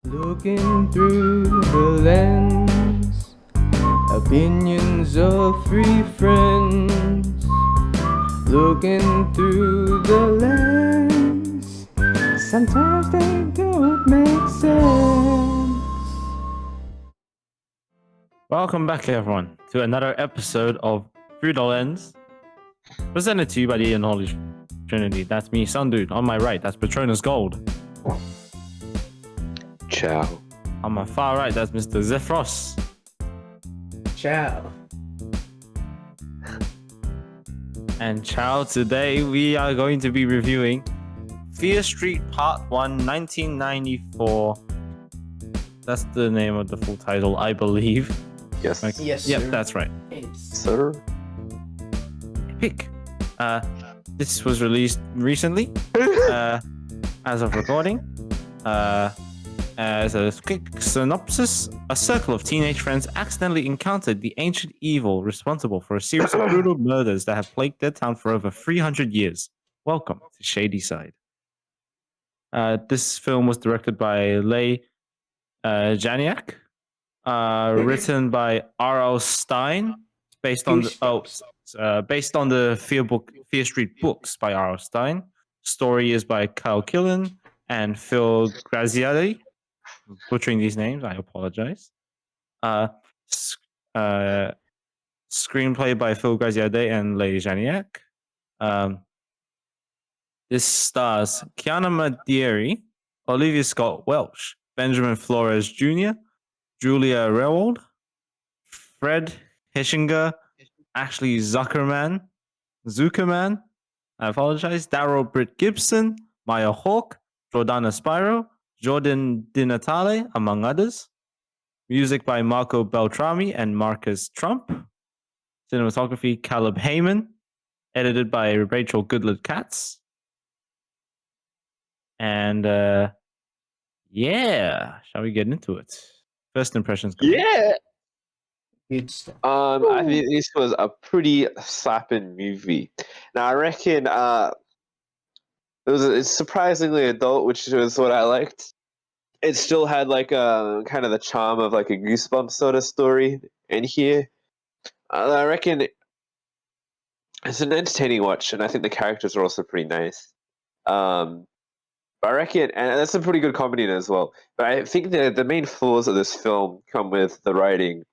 Looking through the lens, opinions of three friends. Looking through the lens, sometimes they don't make sense. Welcome back, everyone, to another episode of Through the Lens, presented to you by the Unholy Trinity. That's me, Sundude. On my right, that's Patronus Gold. Ciao. On my far right, that's Mr. Zephyros. Ciao. And ciao, today we are going to be reviewing Fear Street Part 1, 1994. That's the name of the full title, I believe. Yes. Yes, Yep, sir. that's right. Sir? Epic. This was released recently, as of recording. As a quick synopsis, a circle of teenage friends accidentally encountered the ancient evil responsible for a series of brutal murders that have plagued their town for over 300 years. Welcome to Shady Side. This film was directed by Leigh Janiak, written by R.L. Stein, based on the Fear Street books by R.L. Stein. Story is by Kyle Killen and Phil Graziadei. Butchering these names, I apologize. Screenplay by Phil Graziadei and Leigh Janiak. This stars Kiana Madieri, Olivia Scott Welch, Benjamin Flores Jr., Julia Rewald, Fred Heshinger, Ashley Zuckerman, I apologize, Daryl Britt Gibson, Maya Hawke, Jordana Spiro, Jordan Di Natale, among others. Music by Marco Beltrami and Marcus Trump. Cinematography, Caleb Heyman. Edited by Rachel Goodlett-Katz. And yeah, shall we get into it? First impressions. Guys. Yeah. Good stuff. I think this was a pretty slapping movie. Now I reckon it's surprisingly adult, which was what I liked. It still had like kind of the charm of like a goosebumps sort of story in here. I reckon it's an entertaining watch, and I think the characters are also pretty nice. But I reckon, and that's a pretty good comedy in it as well. But I think the main flaws of this film come with the writing,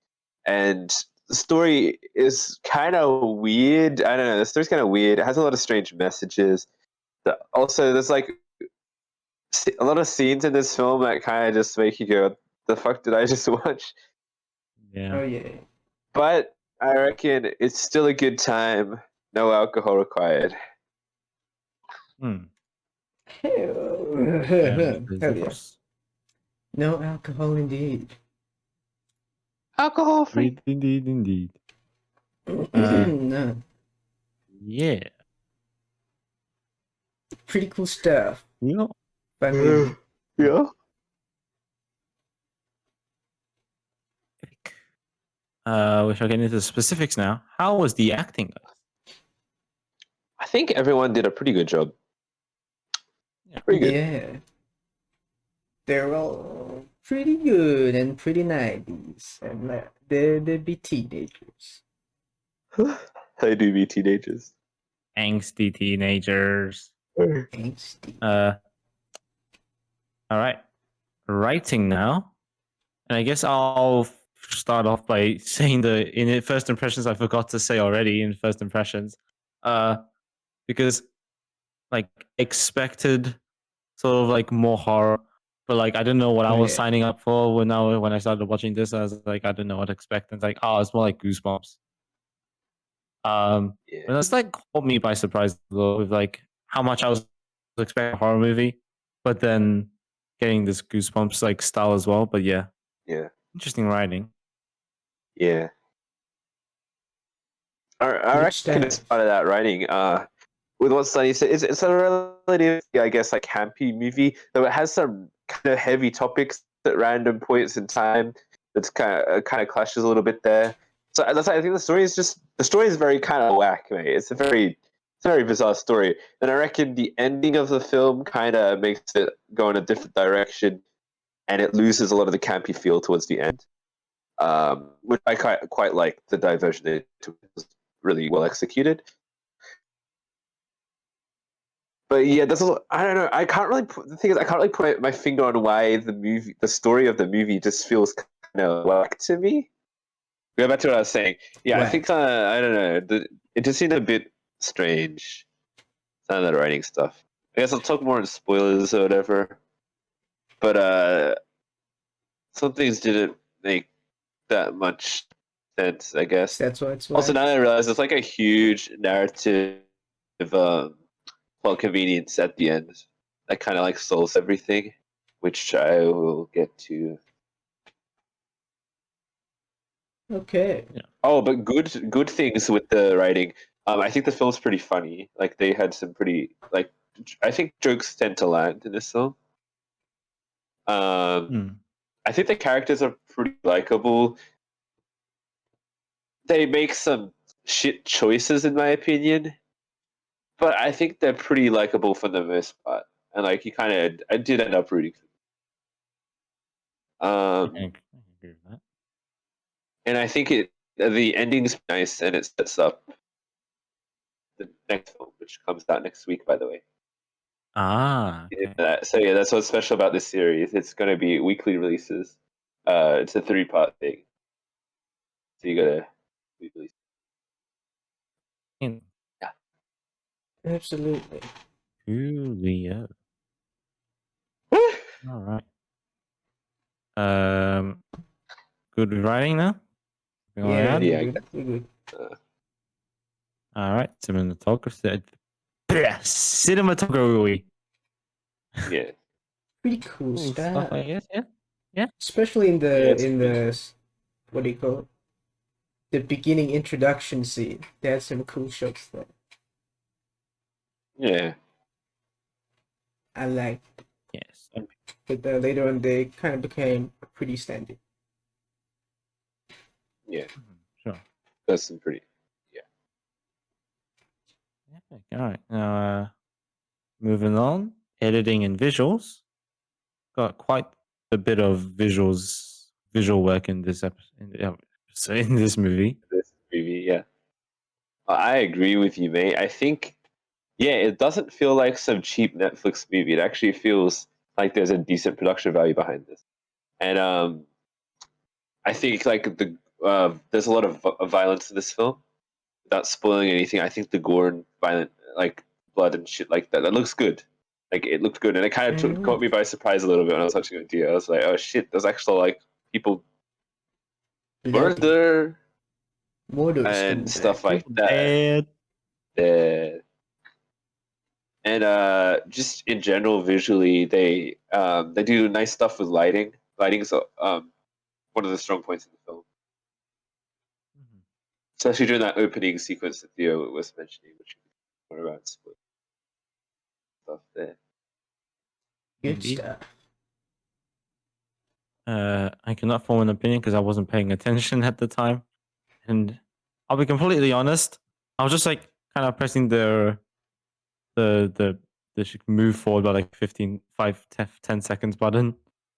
and the story is kind of weird. I don't know. The story's kind of weird. It has a lot of strange messages. Also, there's like a lot of scenes in this film that kind of just make you go, "The fuck did I just watch?" Yeah. Oh yeah. But I reckon it's still a good time. No alcohol required. Hell And yeah. Zephyros. No alcohol indeed. Alcohol free. Indeed. No. Yeah. Pretty cool stuff. Yeah. Fun movie. Yeah. We shall get into the specifics now. How was the acting, guys? I think everyone did a pretty good job. Pretty good. Yeah. They're all pretty good and pretty 90s. And they'll be teenagers. They do be teenagers. Angsty teenagers. Angsty. All right. Writing now. And I guess I'll start off by saying in first impressions I forgot to say already in first impressions. Because like expected sort of like more horror, but like I didn't know what I was signing up for when I started watching this. I was like, I didn't know what to expect. And it's like, oh, it's more like Goosebumps. And that's like caught me by surprise though, with like how much I was expecting a horror movie, but then getting this Goosebumps like style as well. But yeah, interesting writing. Yeah. I reckon it's part of that writing. With what Sunny said, it's a relatively, I guess, like campy movie, though it has some kind of heavy topics at random points in time. That's kind of clashes a little bit there. So I think the story is very kind of whack, mate. It's a very bizarre story, and I reckon the ending of the film kind of makes it go in a different direction. and it loses a lot of the campy feel towards the end, which I quite like. The diversion it was really well executed. But yeah, I don't know. I can't really. The thing is, I can't really put my finger on why the story of the movie just feels kind of whack to me. Go back to what I was saying. Yeah, I think I don't know. It just seemed a bit strange. Some of the writing stuff. I guess I'll talk more in spoilers or whatever. But some things didn't make that much sense. I guess. That's why it's Also, whack. now I realize it's like a huge narrative plot convenience at the end that kind of like solves everything, which I will get to. Okay. Yeah. Oh, but good things with the writing. I think the film's pretty funny. Like they had some pretty like I think jokes tend to land in this film. I think the characters are pretty likable. They make some shit choices, in my opinion, but I think they're pretty likable for the most part. And like I did end up rooting for them. I can agree with that. And I think the ending's nice, and it sets up the next film, which comes out next week, by the way. Okay. So yeah, that's what's special about this series. It's going to be weekly releases. It's a 3-part thing, so you gotta release. Yeah. Absolutely. Julio. All right. Good with writing now. Yeah, Yeah. we're good. All right. Cinematography. Cinematography. Yeah. Pretty cool stuff. I guess. Yeah. Especially in Yeah, the what do you call it? The beginning introduction scene. They had some cool shots there. Yeah. I like, Yes. but later on they kind of became pretty standard. Yeah. Sure. That's some pretty. Yeah. All right. Now, moving on. Editing and visuals. Got quite a bit of visual work in this episode. So in this movie. This movie, yeah. I agree with you, mate. I think, yeah, it doesn't feel like some cheap Netflix movie. It actually feels like there's a decent production value behind this, and I think like there's a lot of violence in this film. Without spoiling anything, I think the gore and violent, like blood and shit like that, looks good. Like it looked good, and it kind of caught me by surprise a little bit when I was watching it. I was like, oh shit, there's actually like people murder and stuff like that. And just in general, visually, they do nice stuff with lighting. Lighting's one of the strong points in the film, especially during that opening sequence that Theo was mentioning, which is more around split stuff there. Good Indeed. stuff. I cannot form an opinion because I wasn't paying attention at the time, and I'll be completely honest. I was just like kind of pressing the move forward by like 10 seconds button.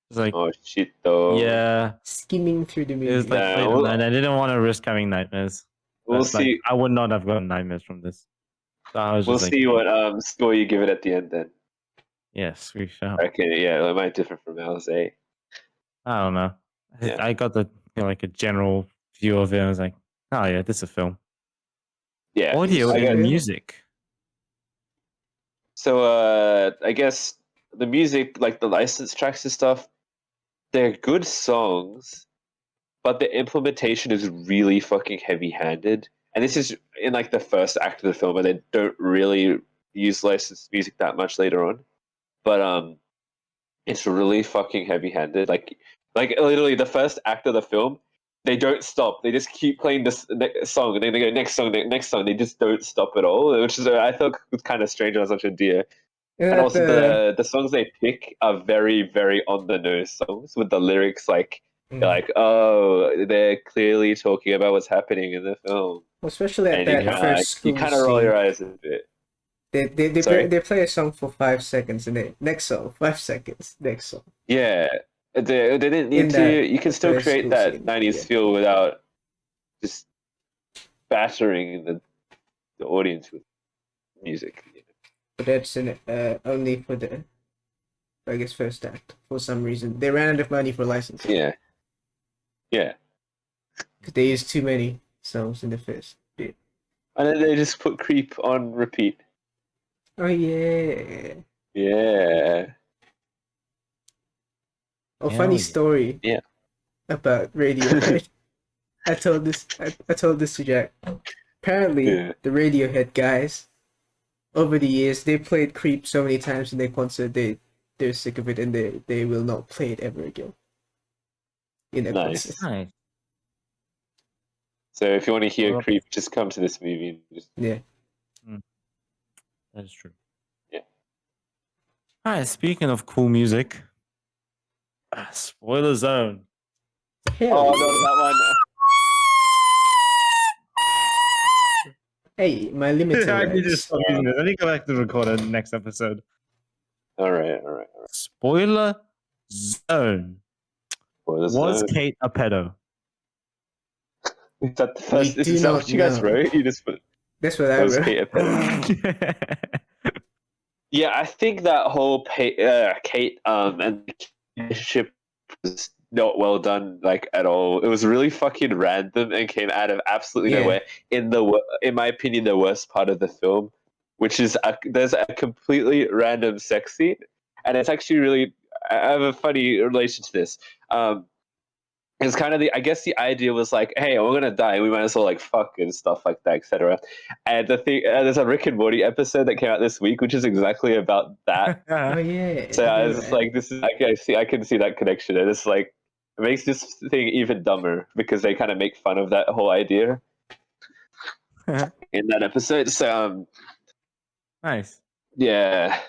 It's like, oh shit, though. Yeah, skimming through the movie. It was like late at night. I didn't want to risk having nightmares. We'll see. Like, I would not have gotten nightmares from this. So I was we'll just see what score you give it at the end then. Yes, we shall. Okay, yeah, it might differ from Alice, eh? I don't know. Yeah. I got the like a general view of it. I was like, oh yeah, this is a film. Yeah. Audio and music. So I guess the music, like the licensed tracks and stuff, they're good songs, but the implementation is really fucking heavy-handed. And this is in like the first act of the film, and they don't really use licensed music that much later on. But it's really fucking heavy-handed. Like literally the first act of the film, they don't stop. They just keep playing this song, and then they go next song, next song. They just don't stop at all, which is I thought was kind of strange on such a deer. And also the songs they pick are very, very on the nose songs with the lyrics like oh, they're clearly talking about what's happening in the film. Well, especially at that first school you kind of roll your eyes a bit. They play a song for 5 seconds and then next song, 5 seconds, next song. Yeah, They didn't In need that to. You can still first create school that scene, 90s yeah. feel without just battering the audience with music. But that's only for the, I guess, first act. For some reason, they ran out of money for licensing. Yeah. Yeah. Because they used too many songs in the first bit. And then they just put Creep on repeat. Oh yeah. Yeah. A Hell funny yeah. story. Yeah. About Radiohead. I told this to Jack. Apparently, Yeah. the Radiohead guys, over the years, they played Creep so many times in their concert, they're sick of it and they will not play it ever again. In a Nice. concert. Nice. So if you want to hear Well- Creep, just come to this movie. And just, Yeah. That is true. Yeah. Alright, speaking of cool music, spoiler zone. Hell oh, yeah. no, that one. Hey, my limiter I need to lags. stop using this. I need to go back to record a next episode. All right. Spoiler zone. Well, Was Kate a pedo? is that the We first? do Is that not what you guys know. wrote? You just put That's what I was wrote. Kate a pedo? Yeah, I think that whole Kate and the relationship was not well done, like at all. It was really fucking random and came out of absolutely Yeah. nowhere. In my opinion, the worst part of the film, which is there's a completely random sex scene, and it's actually really. I have a funny relation to this. It's kind of I guess the idea was like, hey, we're gonna die, we might as well like fuck and stuff like that, etc. And the thing, there's a Rick and Morty episode that came out this week, which is exactly about that. Oh yeah. So I you're was just right. like, this is I can see that connection, and it's like it makes this thing even dumber because they kind of make fun of that whole idea in that episode. So Nice. yeah,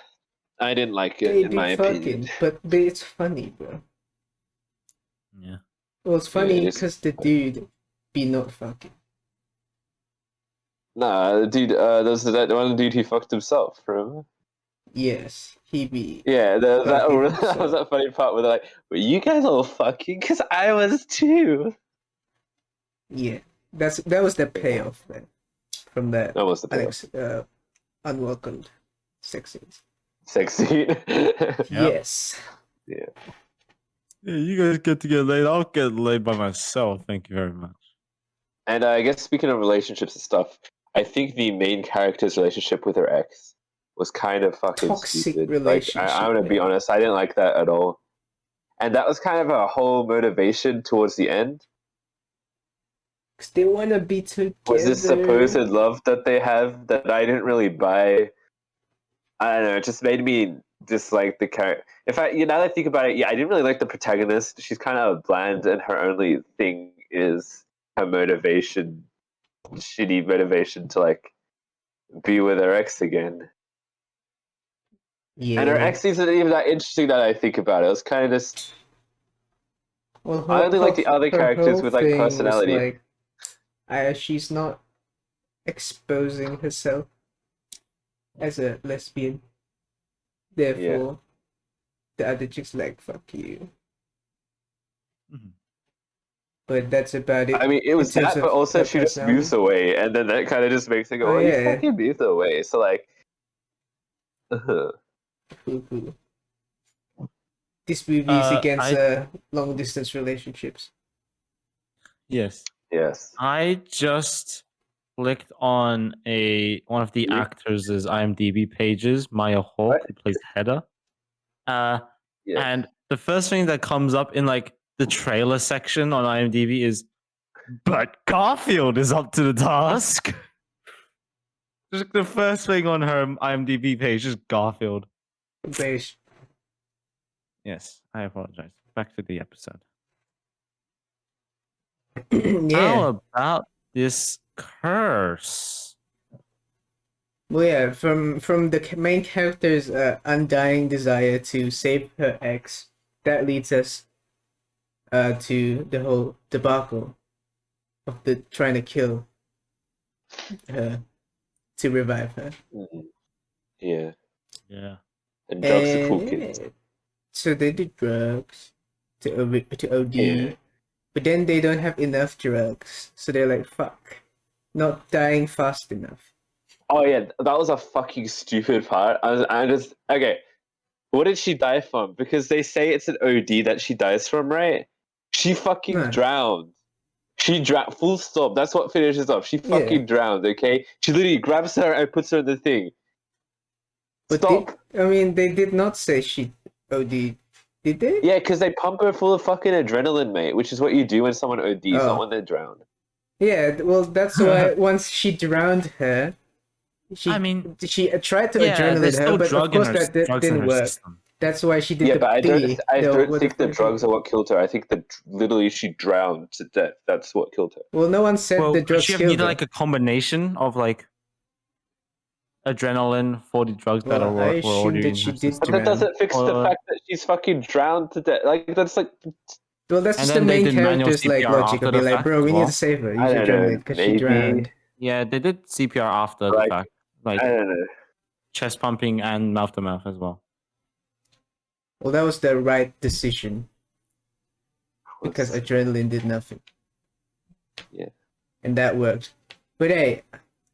I didn't like it They in be my fucking, opinion. but it's funny, bro. Yeah. Well, it's Yeah, funny it is because the dude be not fucking. Nah, dude, there's that one dude who fucked himself, remember? Yes, he be. Yeah, that Fucking was himself. that funny part where they're like, "Were you guys all fucking?" Because I was too. Yeah, that was the payoff then from that That was the payoff. unwelcomed sex scenes. Sexy. Yes. Yeah, you guys get to get laid. I'll get laid by myself. Thank you very much. And I guess speaking of relationships and stuff, I think the main character's relationship with her ex was kind of fucking Toxic stupid. relationship, Like, I'm gonna be man. honest, I didn't like that at all. And that was kind of a whole motivation towards the end. Cause they wanna be together. Was this supposed love that they have that I didn't really buy? I don't know. It just made me dislike the character. Now that I think about it, yeah, I didn't really like the protagonist. She's kind of bland, and her only thing is her motivation, shitty motivation to like be with her ex again. Yeah. And her ex isn't even that interesting that I think about it. It was kind of just. Well, I only like the other her characters whole with like thing was personality. like, she's not exposing herself as a lesbian. Therefore, the other chick's like, fuck you. Mhm. But that's about it. I mean, it was in terms that, but of also her she just moves personality. away, and then that kind of just makes it go, Oh, "Oh, you yeah. fucking moved away." So like, Cool. This movie is against long distance relationships. Yes. yes. I just clicked on one of the Yeah. actors' IMDb pages, Maya Hawke, What? who plays Hedda. Yeah. And the first thing that comes up in like the trailer section on IMDb is, "But Garfield is up to the task." Just the first thing on her IMDb page is Garfield. Beige. Yes, I apologize. Back to the episode. Yeah. How about this curse? Well, yeah, from the main character's undying desire to save her ex, that leads us to the whole debacle of the trying to kill her to revive her. Mhm. Yeah. Yeah. And drugs are cool And kids. yeah, so they did drugs to OD, Yeah. but then they don't have enough drugs, so they're like, fuck, not dying fast enough. Oh yeah, that was a fucking stupid part. I just okay. What did she die from? Because they say it's an OD that she dies from, right? She fucking No. drowned. She drowned. Full stop. That's what finishes off. She Yeah. fucking drowned. Okay. She literally grabs her and puts her in the thing. But Stop. they did not say she OD, did they? Yeah, because they pump her full of fucking adrenaline, mate. Which is what you do when someone ODs, not Oh. when they're drowned. Yeah, well, that's why once she drowned her, she tried to yeah, adrenaline there's her, still but of course that drugs in didn't her work. system. That's why she did Yeah, the but I thingy. don't think the drugs are what killed her. I think that literally she drowned to death. That's what killed her. Well, no one said Well, the could drugs she have killed needed her. like a combination of like adrenaline for the drugs that Well, I were already assume that in she her did system? But that doesn't fix the Or- fact that she's fucking drowned to death. Like that's like Well, that's And just the then they main did manual character's like CPR logic after of being the like, fact bro, as we need well. to save her. I Use don't know, adrenaline because she maybe. drowned. Yeah, they did CPR after Like, the fact, like I don't know. chest pumping and mouth to mouth as well. Well, that was the right decision because adrenaline did nothing. Yeah. And that worked. But hey,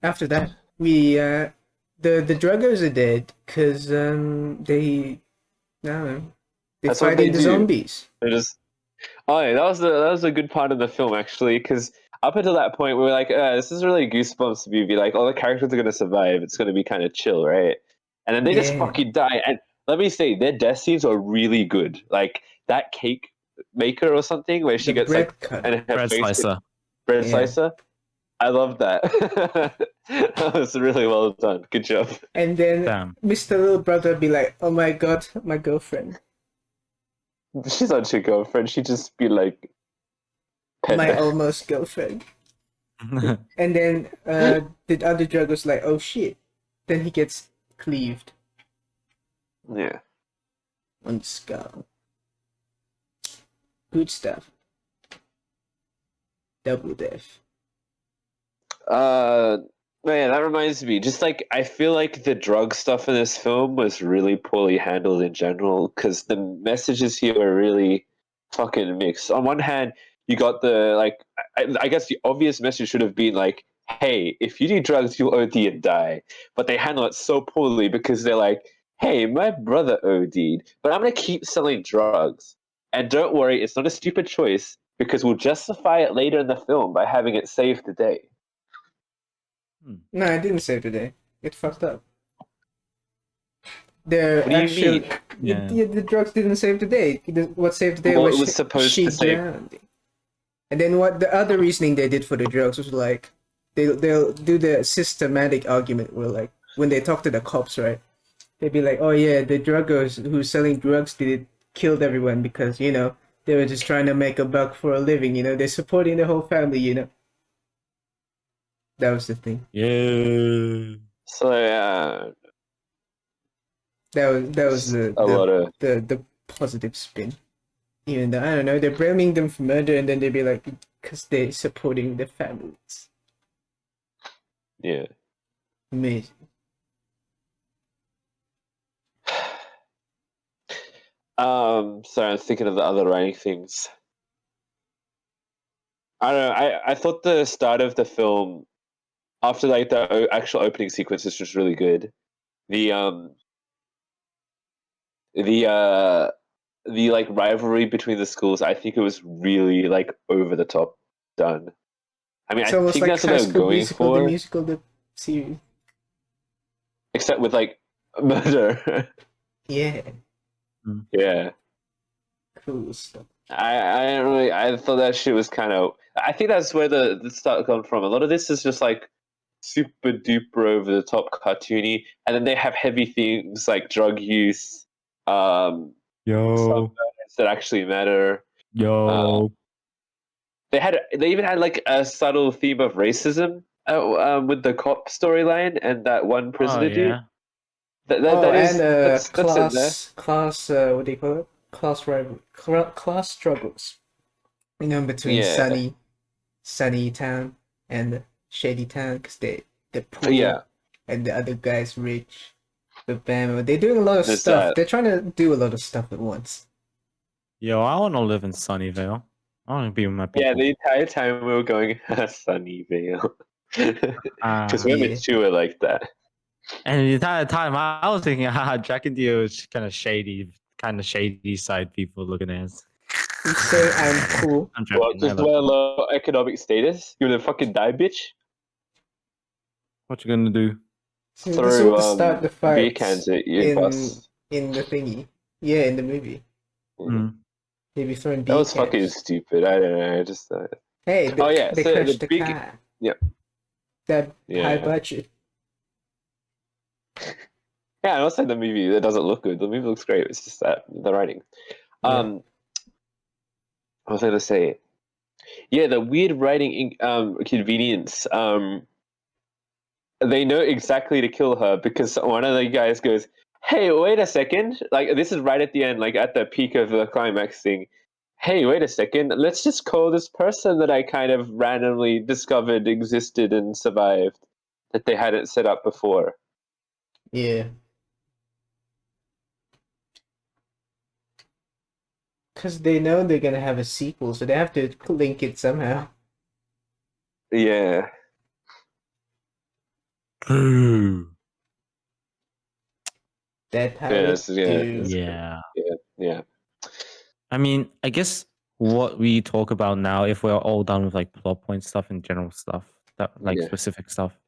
after that, we the druggers are dead because they no they're That's what fighting they the do. zombies. They're just. Oh, yeah, that was a good part of the film actually, because up until that point we were like, this is really a Goosebumps movie. Like all the characters are gonna survive. It's gonna be kind of chill, right? And then they just Yeah. fucking die. And let me say, their death scenes are really good. Like that cake maker or something where she The gets bread like cutter. and her Bread face gets- slicer. bread Yeah. slicer. I love that. That was really well done. Good job. And then Damn. Mr. Little Brother be like, "Oh my god, my girlfriend, She's not your girlfriend. She'd just be like, pet my her. almost girlfriend." And then the other drug was like, "Oh shit!" Then he gets cleaved Yeah. on the skull. Good stuff. Double death. Man, that reminds me. Just like I feel like the drug stuff in this film was really poorly handled in general because the messages here were really fucking mixed. On one hand, you got the like, I guess the obvious message should have been like, "Hey, if you do drugs, you'll OD and die." But they handle it so poorly because they're like, "Hey, my brother OD'd, but I'm gonna keep selling drugs, and don't worry, it's not a stupid choice because we'll justify it later in the film by having it save the day." No, I didn't save the day. It fucked up. The What do you actual mean? the drugs didn't save the day. What saved the day Well, was it was supposed she to save- drowned. And then what the other reasoning they did for the drugs was like they'll do the systematic argument where like when they talk to the cops, right? They'd be like, "Oh yeah, the druggers who's selling drugs did killed everyone because they were just trying to make a buck for a living. They're supporting the whole family. That was the thing. Yeah. So yeah, That was a lot of the positive spin. Even though I don't know, they're blaming them for murder, and then they'd be like, because they're supporting the families. yeah. Amazing. Sorry, I was thinking of the other writing things. I don't know. I thought the start of the film, after like the actual opening sequence, is just really good. The the like rivalry between the schools, I think it was really like over the top done. I mean, It's I almost think like that's what High they were School going Musical, for, the musical, the series. except with like murder. Yeah, Yeah. cool stuff. I thought that shit was kind of. I think that's where the start come from. A lot of this is just like super duper over the top cartoony, and then they have heavy themes like drug use, some murders that actually matter. They even had like a subtle theme of racism with the cop storyline and that one prisoner dude. That's in there. Class, what do you call it? Class rival, class struggles. Between Yeah. sunny town and shady town, because they're poor, Yeah. and the other guy's rich. But bam, they're doing a lot of There's stuff. that. They're trying to do a lot of stuff at once. Yo, I want to live in Sunnyvale. I want to be with my people. Yeah, the entire time we were going Sunnyvale. Because we're Yeah. mature like that. And the entire time I was thinking, haha, Jack and Dio is kind of shady side people looking ass. You say I'm cool. I'm Well, joking. I just love wear you. low economic status. You gonna fucking die, bitch? What you gonna do? So this will Throw start the beer fight cans at your in bus. the thingy. Yeah, in the movie. Mm. They'll be throwing That beer was fucking cans. stupid. I don't know. I just. Hey, Oh yeah, they so the crashed the big. car. Yeah. That high Yeah. budget. Yeah, and also the movie that doesn't look good. The movie looks great. It's just that the writing. Yeah. I was gonna say, yeah, the weird writing convenience. They know exactly to kill her because one of the guys goes, "Hey, wait a second!" Like this is right at the end, like at the peak of the climax thing. Hey, wait a second. Let's just call this person that I kind of randomly discovered existed and survived that they hadn't set up before. Yeah. Because they know they're gonna have a sequel, so they have to link it somehow. Yeah. True. That's how Yes, they yeah, do. Yeah. Yeah. I mean, I guess what we talk about now, if we're all done with like plot point stuff and general stuff, that like Yeah. specific stuff,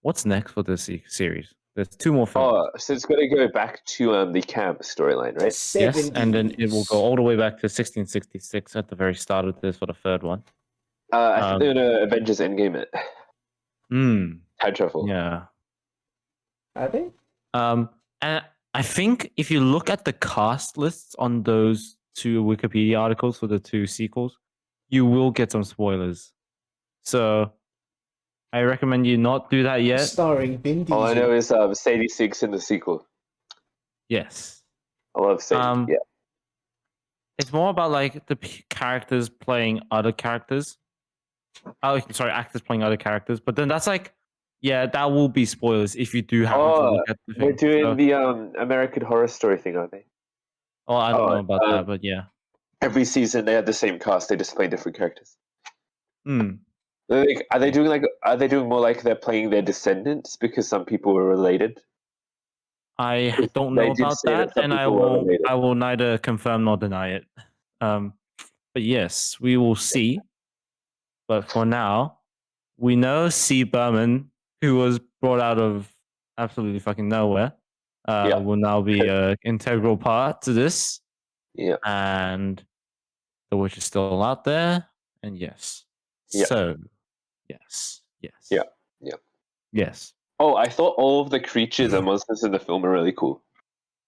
what's next for this series? There's 2 more films. Oh, so it's got to go back to the camp storyline, right? Yes, and then it will go all the way back to 1666 at the very start of this for the 3rd one. I think they're gonna Avengers Endgame it. Hmm. Time travel. Yeah. Are they? And I think if you look at the cast lists on those 2 Wikipedia articles for the 2 sequels, you will get some spoilers. So I recommend you not do that yet. Starring Vin Diesel. All I know is Sadie Six in the sequel. Yes. I love Sadie. Yeah. It's more about like the characters playing other characters. Oh, sorry, actors playing other characters. But then that's like, yeah, that will be spoilers if you do happen to look at the They're thing. doing So, the American Horror Story thing, aren't they? oh, I don't know about that, but yeah. Every season they have the same cast. They just play different characters. Hmm. Like, are they doing more like they're playing their descendants because some people were related? I don't They know did about say that that, some and people were related. I will neither confirm nor deny it. But yes, we will see. But for now, we know C. Berman, who was brought out of absolutely fucking nowhere, Yeah. will now be an integral part to this. Yeah. And the witch is still out there. And yes. Yeah. So, yes. Yeah. Yes. Oh, I thought all of the creatures and monsters in the film are really cool.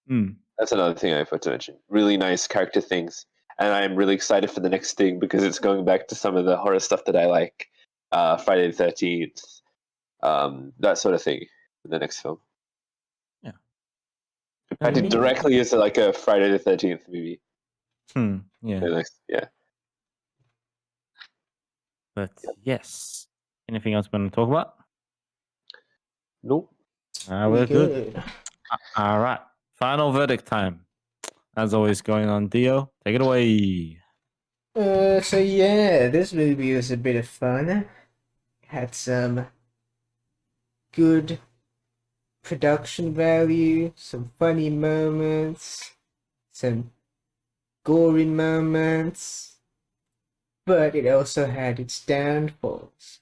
Hmm. That's another thing I forgot to mention. Really nice character things. And I'm really excited for the next thing because it's going back to some of the horror stuff that I like. Friday the 13th, that sort of thing in the next film. Yeah. I did directly as like a Friday the 13th movie. Yeah. Yeah. But yes. Anything else we want to talk about? Nope. We're good. All right. Final verdict time. As always, going on Dio. Take it away. So yeah, this movie was a bit of fun. Had some good production value, some funny moments, some gory moments, but it also had its downfalls,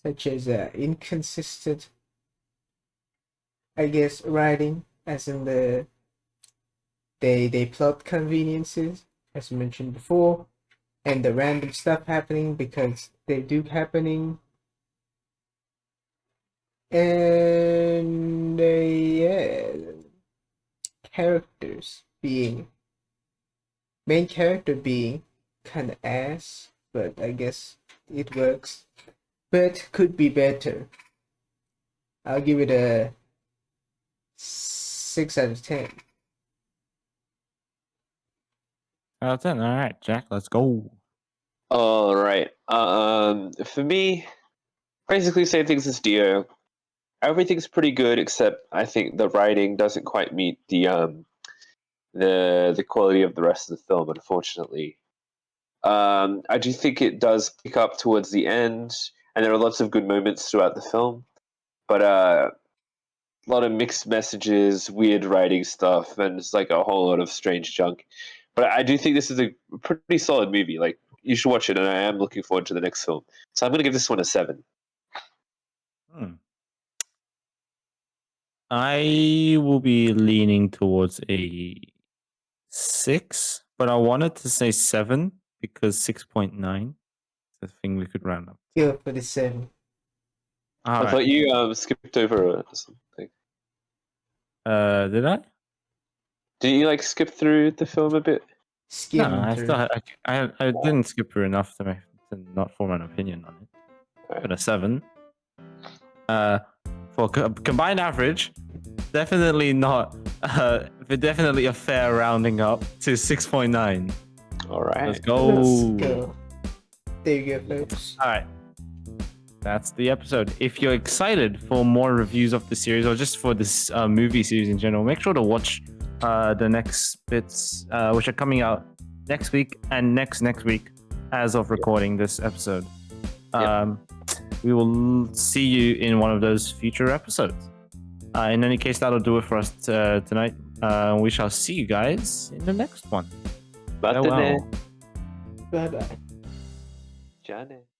such as inconsistent, I guess, writing, as in they plot conveniences, as mentioned before, and the random stuff happening because they do happening. And yeah, main character being kind of ass, but I guess it works. But could be better. I'll give it a 6 out of 10. Out of 10. All right, Jack, let's go. All right. For me, basically same things as Dio. Everything's pretty good except I think the writing doesn't quite meet the the quality of the rest of the film, unfortunately. I do think it does pick up towards the end, and there are lots of good moments throughout the film, but a lot of mixed messages, weird writing stuff, and it's like a whole lot of strange junk. But I do think this is a pretty solid movie. Like, you should watch it, and I am looking forward to the next film. So I'm going to give this one a 7. I will be leaning towards a 6, but I wanted to say 7 because 6.9 is a thing we could round up. Go for the 7. All I right. thought you skipped over something. Did I? Didn't you like skip through the film a bit? Skim No, I through. still I didn't skip through enough to not form an opinion on it. Right. But a 7. For combined average, definitely not. Definitely a fair rounding up to 6.9. All right. Let's go. Let's go. There you go, folks. All right. That's the episode. If you're excited for more reviews of the series or just for this movie series in general, make sure to watch the next bits, which are coming out next week and next week as of recording this episode. We will see you in one of those future episodes. In any case, that'll do it for us tonight. We shall see you guys in the next one. Bye. Bye-bye. Johnny.